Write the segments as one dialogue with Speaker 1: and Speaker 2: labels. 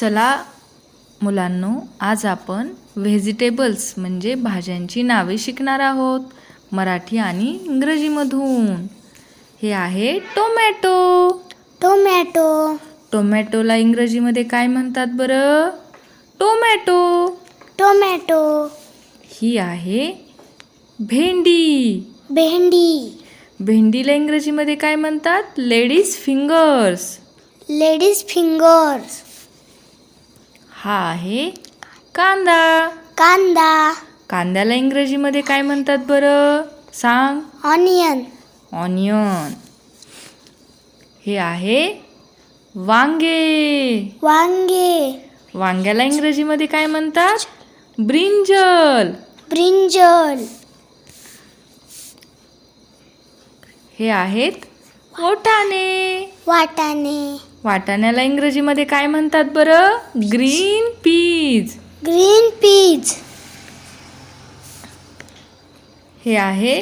Speaker 1: चला मुलांनो, आज आपण व्हेजिटेबल्स म्हणजे भाज्यांची नावे शिकणार आहोत, मराठी आणि इंग्रजीमधून. हे आहे टोमॅटो.
Speaker 2: टोमॅटो.
Speaker 1: टोमॅटोला इंग्रजीमध्ये काय म्हणतात बरं? टोमॅटो.
Speaker 2: टोमॅटो.
Speaker 1: ही आहे भेंडी.
Speaker 2: भेंडी.
Speaker 1: भेंडीला इंग्रजीमध्ये काय म्हणतात? Ladies fingers.
Speaker 2: Ladies fingers.
Speaker 1: हा आहे कांदा.
Speaker 2: कांदा.
Speaker 1: कांद्याला इंग्रजीमध्ये काय म्हणतात बरं? सांग.
Speaker 2: ऑनियन.
Speaker 1: ऑनियन. हे आहे वांगे.
Speaker 2: वांगे.
Speaker 1: वांग्याला इंग्रजीमध्ये काय म्हणतात? ब्रिंजल.
Speaker 2: ब्रिंजल.
Speaker 1: हे आहेत वाटाणे.
Speaker 2: वाटाणे.
Speaker 1: वाटाण्याला इंग्रजीमध्ये काय म्हणतात बरं? Green peas.
Speaker 2: Green peas.
Speaker 1: हे आहे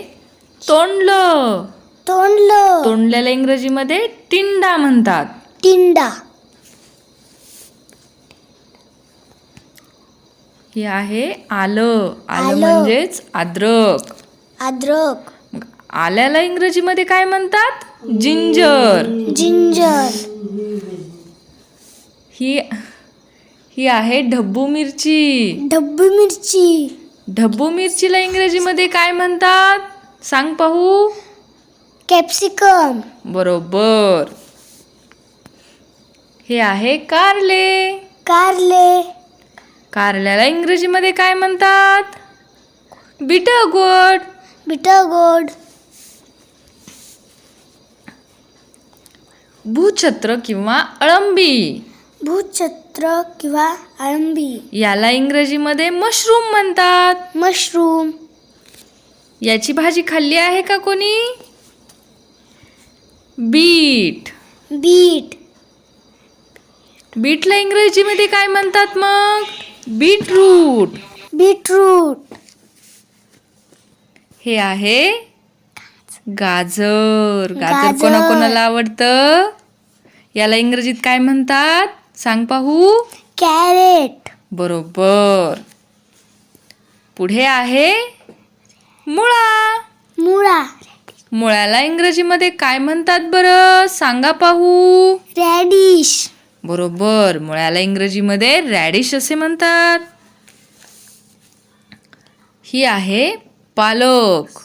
Speaker 1: तोंडलं.
Speaker 2: तोंडलं.
Speaker 1: तोंडल्याला इंग्रजीमध्ये टिंडा म्हणतात.
Speaker 2: टिंडा.
Speaker 1: हे आहे आलं. आलं
Speaker 2: आलं.
Speaker 1: म्हणजेच अद्रक.
Speaker 2: अद्रक.
Speaker 1: आल्याला इंग्रजीमध्ये काय म्हणतात? जिंजर.
Speaker 2: जिंजर.
Speaker 1: ही आहे ढब्बू मिरची.
Speaker 2: ढब्बू मिरची.
Speaker 1: ढब्बू मिरचीला इंग्रजीमध्ये काय म्हणतात? सांग पाहू.
Speaker 2: कॅप्सिकम.
Speaker 1: बरोबर. हे आहे कारले.
Speaker 2: कारले.
Speaker 1: कारल्याला इंग्रजीमध्ये काय म्हणतात? बीटरगोर्ड.
Speaker 2: बीटरगोर्ड.
Speaker 1: भूछत्र किंवा अळंबी.
Speaker 2: भूछत्र किंवा अळंबी.
Speaker 1: याला इंग्रजीमध्ये मशरूम म्हणतात.
Speaker 2: मशरूम.
Speaker 1: याची भाजी खाल्ली आहे का कोणी? बीट.
Speaker 2: बीट.
Speaker 1: बीटला इंग्रजीमध्ये काय म्हणतात मग? बीटरूट.
Speaker 2: बीटरूट.
Speaker 1: हे आहे गाजर. गाजर
Speaker 2: गाजर.
Speaker 1: कोणाकोणाला आवडतं? याला इंग्रजीत काय म्हणतात? सांग पाहू.
Speaker 2: कॅरेट.
Speaker 1: बरोबर. पुढे आहे मुळा.
Speaker 2: मुळा.
Speaker 1: मुळ्याला इंग्रजीमध्ये काय म्हणतात बरं? सांगा पाहू.
Speaker 2: रॅडिश.
Speaker 1: बरोबर. मुळ्याला इंग्रजीमध्ये रॅडिश असे म्हणतात. ही आहे पालक.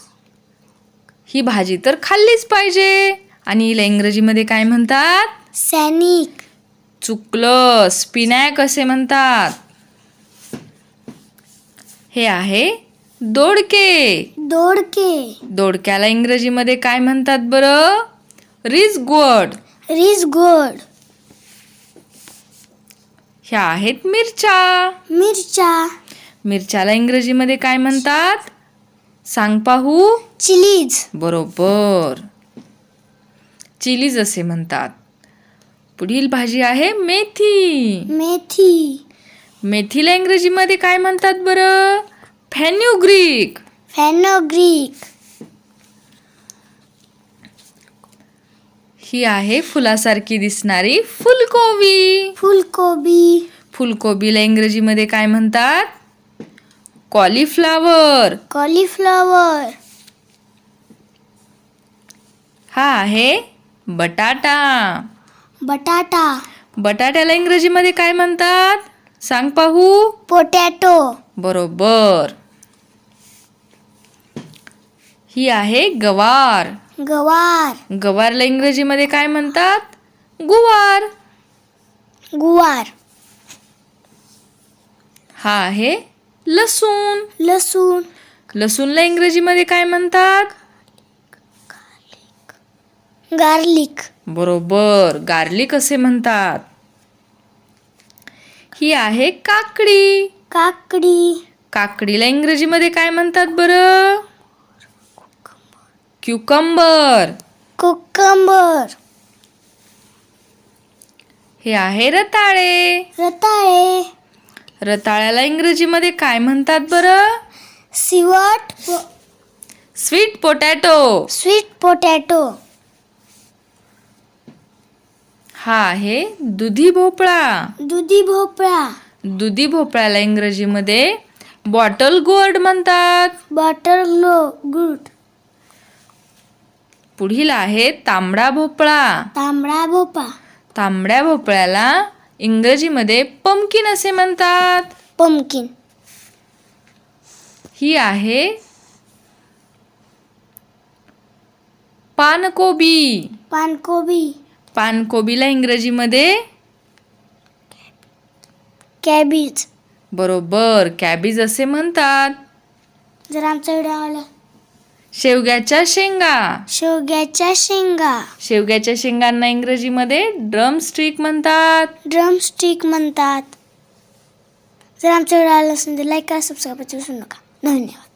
Speaker 1: ही भाजी तर खाल्लीच पाहिजे. आणि हिला इंग्रजीमध्ये काय म्हणतात?
Speaker 2: सॅनिक.
Speaker 1: चुकलं. स्पिनॅक असे म्हणतात. हे आहे दोडके.
Speaker 2: दोडके.
Speaker 1: दोडक्याला इंग्रजीमध्ये काय म्हणतात बरं? रिजगोर्ड.
Speaker 2: रिजगोर्ड.
Speaker 1: ह्या आहेत मिरच्या.
Speaker 2: मिरच्या.
Speaker 1: मिरच्याला इंग्रजीमध्ये काय म्हणतात? सांग पाहू.
Speaker 2: चिलीज.
Speaker 1: बरोबर. चिलीज असे म्हणतात. पुढील भाजी आहे मेथी.
Speaker 2: मेथी.
Speaker 1: मेथीला इंग्रजीमध्ये काय म्हणतात बरं? फेन्युग्रीक.
Speaker 2: फेनोग्रीक.
Speaker 1: ही आहे फुलासारखी दिसणारी फुलकोबी.
Speaker 2: फुलकोबी.
Speaker 1: फुलकोबीला इंग्रजीमध्ये काय म्हणतात? कॉलीफ्लावर.
Speaker 2: कॉलीफ्लॉवर.
Speaker 1: हा आहे बटाटा.
Speaker 2: बटाटा.
Speaker 1: बटाट्याला इंग्रजीमध्ये काय म्हणतात? सांग पाहू.
Speaker 2: पोटॅटो.
Speaker 1: बरोबर. ही आहे गवार.
Speaker 2: गवार.
Speaker 1: गवारला इंग्रजीमध्ये काय म्हणतात? गुवार.
Speaker 2: गुवार.
Speaker 1: हा आहे लसूण.
Speaker 2: लसूण.
Speaker 1: लसूणला इंग्रजीमध्ये काय म्हणतात?
Speaker 2: गार्लिक.
Speaker 1: बरोबर. गार्लिक असे म्हणतात. ही आहे काकडी.
Speaker 2: काकडी.
Speaker 1: काकडीला इंग्रजीमध्ये काय म्हणतात बरं? क्युकंबर.
Speaker 2: कोकंबर.
Speaker 1: हे आहे रताळे.
Speaker 2: रताळे.
Speaker 1: रताळ्याला इंग्रजीमध्ये काय म्हणतात बरं?
Speaker 2: Sweet.
Speaker 1: Sweet potato.
Speaker 2: Sweet potato.
Speaker 1: हा आहे दुधी भोपळा.
Speaker 2: दुधी भोपळा.
Speaker 1: दुधी भोपळ्याला इंग्रजीमध्ये बॉटल गोर्ड म्हणतात.
Speaker 2: Bottle gourd.
Speaker 1: पुढील आहे तांबडा भोपळा.
Speaker 2: तांबडा भोपळा.
Speaker 1: तांबड्या भोपळ्याला इंग्रजीमध्ये पंपकिन असे म्हणतात.
Speaker 2: पंपकिन.
Speaker 1: ही आहे पानकोबी.
Speaker 2: पानकोबी.
Speaker 1: पानकोबीला इंग्रजीमध्ये
Speaker 2: कॅबेज.
Speaker 1: बरोबर कॅबेज असे म्हणतात.
Speaker 2: जर आमचा व्हिडिओ आवडला,
Speaker 1: शेवग्याच्या शेंगा.
Speaker 2: शेवग्याच्या शेंगा.
Speaker 1: शेवग्याच्या शेंगांना इंग्रजीमध्ये ड्रमस्टिक म्हणतात.
Speaker 2: ड्रमस्टिक म्हणतात. जर आमचा व्हिडिओ आवडला असेल तर लाईक करा, सबस्क्राईब करायला विसरू नका. धन्यवाद.